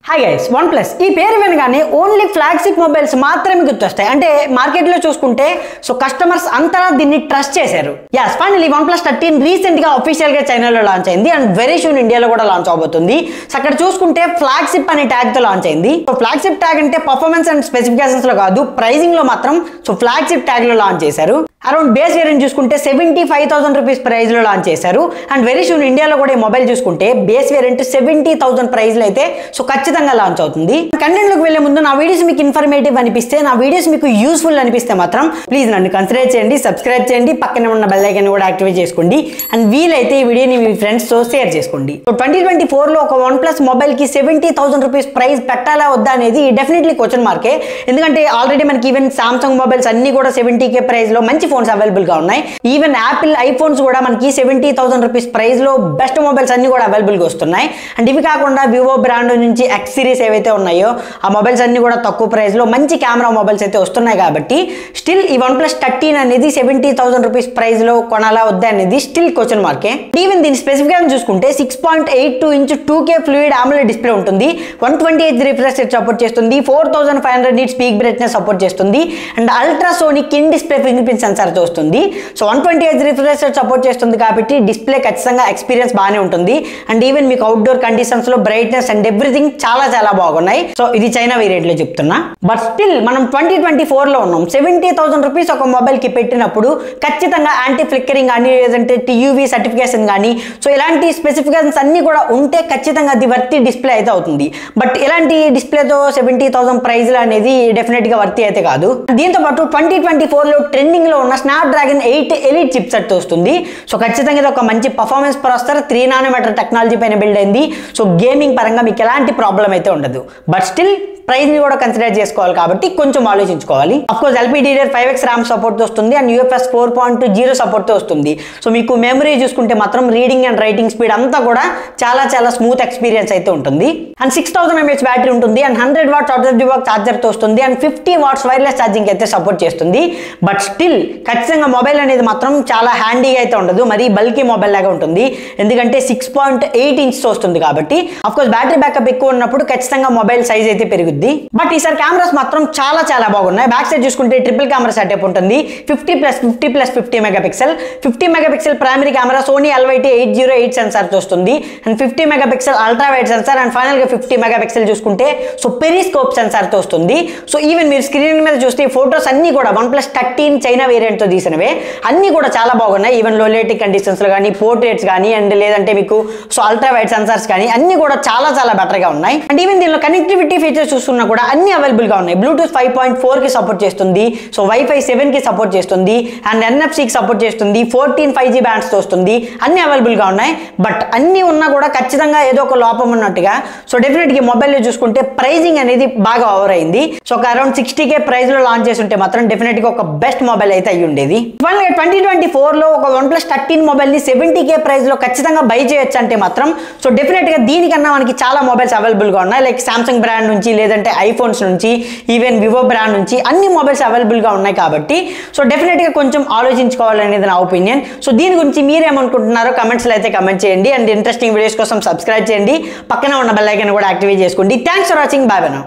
Hi guys, one plus ఈ పేరు వినగానే ఓన్లీ ఫ్లాగ్షిప్ మొబైల్స్ మాత్రమే గుర్తొస్తాయి. అంటే మార్కెట్లో చూసుకుంటే కస్టమర్స్ అంతా దీన్ని ట్రస్ట్ చేశారు. Yes, finally one plus 13 recent గా అఫీషియల్ గా చైనాలో లాంచ్ అయింది అండ్ వెరీ సూన్ ఇండియాలో కూడా లాంచ్ అవబోతుంది. సో అక్కడ చూసుకుంటే ఫ్లాగ్షిప్ అనే ట్యాగ్ తో లాంచ్ అయింది. సో ఫ్లాగ్షిప్ ట్యాగ్ అంటే పర్ఫార్మెన్స్ అండ్ స్పెసిఫికేషన్స్ లో కాదు, ప్రైజింగ్ లో మాత్రం ఫ్లాగ్షిప్ ట్యాగ్ లో లాంచ్ చేశారు. అరౌండ్ బేస్ వేరియంట్ చూసుకుంటే 75,000 రూపీస్ ప్రైజ్ లో లాంచ్ చేశారు. అండ్ వెరీ సూన్ ఇండియాలో కూడా ఈ మొబైల్ చూసుకుంటే బేస్ వేరియంట్ 70,000 ప్రైజ్ లో అయితే ఖచ్చితంగా లాంచ్ అవుతుంది. కంటెంట్ లోకి వెళ్లే ముందు నా వీడియోస్ మీకు ఇన్ఫర్మేటివ్ అనిపిస్తే, నా వీడియోస్ మీకు యూస్ఫుల్ అనిపిస్తే మాత్రం ప్లీజ్ నన్ను కన్సిడర్ చేయండి, సబ్స్క్రైబ్ చేయండి, పక్కనే ఉన్న బెల్ ఐకాన్ కూడా యాక్టివేట్ చేసుకోండి అండ్ వీలైతే ఈ వీడియోని మీ ఫ్రెండ్స్ తో షేర్ చేసుకోండి. సో 2024 లో ఒక వన్ ప్లస్ మొబైల్ కి 70,000 రూపీస్ ప్రైజ్ పెట్టాలా వద్దా అనేది డెఫినెట్లీ క్వశ్చన్ మార్కే. ఎందుకంటే ఆల్రెడీ మనకి ఈవెన్ సామ్సంగ్ మొబైల్స్ అన్ని కూడా 70K ప్రైజ్ లో మంచి ఫోన్స్ అవైలబుల్ గా ఉన్నాయి. ఈవెన్ యాపిల్ ఐఫోన్స్ కూడా మనకి 70,000 రూపీస్ ప్రైజ్ లో బెస్ట్ మొబైల్స్ అన్ని కూడా అవైలబుల్ గా వస్తున్నాయి. అండ్ ఇవి కాకుండా వివో బ్రాండ్ నుంచి ఎక్స్ సిరీస్ ఏవైతే ఉన్నాయో ఆ మొబైల్స్ అన్ని కూడా తక్కువ ప్రైజ్ లో మంచి కెమెరా మొబైల్స్ అయితే వస్తున్నాయి. కాబట్టి స్టిల్ ఈ వన్ ప్లస్ 13 అనేది 70,000 రూపీస్ ప్రైజ్ లో కొనాలా వద్దా అనేది స్టిల్ క్వశ్చన్ మార్కే. ఈవెన్ దీని స్పెసిఫికేషన్ చూసుకుంటే 6.82 inch 2K fluid AMOLED display ఉంటుంది, 120Hz రిఫ్రెష్ రేట్ సపోర్ట్ చేస్తుంది, 4500 నిట్స్ పీక్ బ్రైట్నెస్ సపోర్ట్ చేస్తుంది and ultrasonic in display finger print censor తో వస్తుంది. So 120Hz refresh rate support చేస్తుంది కాబట్టి డిస్ప్లే ఖచ్చితంగా ఎక్స్పీరియన్స్ బాగానే ఉంటుంది. అండ్ ఈవెన్ మీకు అవుట్డోర్ కండిషన్స్ లో బ్రైట్నెస్ అండ్ ఎవ్రీథింగ్ చాలా బాగున్నాయి. సో ఇది చైనా వేరియంట్ లో చెప్తున్నా. బట్ స్టిల్ మనం 2024 లో ఉన్నాం. 70,000 రూపీస్ ఒక మొబైల్ కి పెట్టినప్పుడు ఖచ్చితంగా యాంటీ ఫ్లిక్కరింగ్ కానీ లేదంటే TUV సర్టిఫికేషన్ కానీ సో ఇలాంటి స్పెసిఫికేషన్స్ అన్ని కూడా ఉంటే ఖచ్చితంగా అది వర్తి డిస్ప్లే అయితే అవుతుంది. బట్ ఇలాంటి డిస్ప్లేతో 70,000 ప్రైజ్ అనేది డెఫినెట్ గా వర్తి అయితే కాదు. దీంతో పాటు 2024 లో ట్రెండింగ్ లో ఉన్న స్నాప్డ్రాగన్ 8 ఎలీట్ చిప్ సెట్ వస్తుంది. సో ఖచ్చితంగా ఇది ఒక మంచి పర్ఫార్మెన్స్ ప్రాసెసర్ 3 నానోమీటర్ టెక్నాలజీ పైన బిల్డ్ అయింది. సో గేమింగ్ పరంగా మీకు ఎలాంటి ప్రాబ్లం అయితే ఉండదు. బట్ స్టిల్ ప్రైస్ ని కూడా కన్సిడర్ చేసుకోవాలి కాబట్టి కొంచెం ఆలోచించుకోవాలి. అఫ్కోర్స్ LPDDR5X ర్యామ్ సపోర్ట్ వస్తుంది అండ్ UFS 4.0 సపోర్ట్ వస్తుంది. సో మీకు మెమరీ చూసుకుంటే మాత్రం రీడింగ్ అండ్ రైటింగ్ స్పీడ్ అంతా కూడా చాలా స్మూత్ ఎక్స్పీరియన్స్ అయితే ఉంటుంది. అండ్ 6000 mAh బ్యాటరీ ఉంటుంది and 100 watts out of the box charger తో వస్తుంది అండ్ 50 వాట్స్ వైర్లెస్ ఛార్జింగ్ అయితే సపోర్ట్ చేస్తుంది. బట్ స్టిల్ ఖచ్చితంగా మొబైల్ అనేది మాత్రం చాలా హ్యాండీగా అయితే ఉండదు, మరీ బల్కీ మొబైల్ లాగా ఉంటుంది. ఎందుకంటే 6.8 ఇంచ్ వస్తుంది కాబట్టి అఫ్కోర్స్ బ్యాటరీ బ్యాకప్ ఎక్కువ ఉన్నప్పుడు ఖచ్చితంగా మొబైల్ సైజ్ అయితే పెరుగుతుంది. బట్ ఈసారి కెమెరాస్ మాత్రం చాలా బాగున్నాయి. బ్యాక్ సైడ్ చూసుకుంటే ట్రిపుల్ కెమెరా సెటప్ ఉంటుంది, 50+50+50 megapixel, 50 megapixel primary camera Sony LYT-808 sensor తో వస్తుంది and 50 megapixel ultra wide sensor and final గా 50 మెగాపిక్సెల్ చూసుకుంటే పెరిస్కోప్ సెన్సార్ తో వస్తుంది. సో ఈవెన్ మీరు స్క్రీన్ మీద చూస్తే ఈ ఫోటోస్ అన్ని కూడా వన్ ప్లస్ 13 చైనా వేరియంట్ తో తీసినవే, అన్ని కూడా చాలా బాగున్నాయి. ఈవెన్ లో లైటింగ్ కండిషన్స్ లో కానీ పోర్ట్రేట్స్ కానీ అండ్ లేదంటే మీకు అల్ట్రా వైడ్ సెన్సార్స్ కానీ అన్ని కూడా చాలా బెటర్ గా ఉన్నాయి. అండ్ ఈవెన్ దీనిలో కనెక్టివిటీ ఫీచర్స్ చూస్తున్నా కూడా అన్ని అవైలబుల్ గా ఉన్నాయి. బ్లూటూత్ 5.4 కి సపోర్ట్ చేస్తుంది, సో వైఫై 7 కి సపోర్ట్ చేస్తుంది అండ్ NFC కి సపోర్ట్ చేస్తుంది, 14 5G బ్యాండ్స్ తో వస్తుంది. అన్ని అవైలబుల్ గా ఉన్నాయి. బట్ అన్ని ఉన్నా కూడా ఖచ్చితంగా ఏదో ఒక లోపం ఉన్నట్టుగా. సో డెఫినెట్ గా మొబైల్ లో చూసుకుంటే ప్రైజింగ్ అనేది బాగా ఓవర్ అయింది. సో ఒక అరౌండ్ 60K ప్రైజ్ లో లాంచ్ చేసి ఉంటే మాత్రం డెఫినెట్ గా ఒక బెస్ట్ మొబైల్ అయితే అయ్యి ఉండేది. 2024 లో ఒక వన్ ప్లస్ 13 మొబైల్ ని 70K ప్రైజ్ లో ఖచ్చితంగా బై చేయొచ్చు అంటే మాత్రం సో డెఫినెట్ గా దీనికన్నా మనకి చాలా మొబైల్స్ అవైలబుల్ గా ఉన్నాయి. లైక్ సామ్సంగ్ బ్రాండ్ నుంచి లేదంటే ఐఫోన్స్ నుంచి ఈవెన్ వివో బ్రాండ్ నుంచి అన్ని మొబైల్స్ అవైలబుల్ గా ఉన్నాయి. కాబట్టి సో డెఫినెట్ గా కొంచెం ఆలోచించుకోవాలనేది నా ఒపీనియన్. సో దీని గురించి మీరేమనుకుంటున్నారో కమెంట్స్ లో అయితే కమెంట్ చేయండి అండ్ ఇంట్రెస్టింగ్ వీడియోస్ కోసం సబ్స్క్రైబ్ చేయండి, పక్కన ఉన్న బెల్ ఐకాన్ కూడా యాక్టివేట్ చేసుకోండి. Thanks for watching, by by now.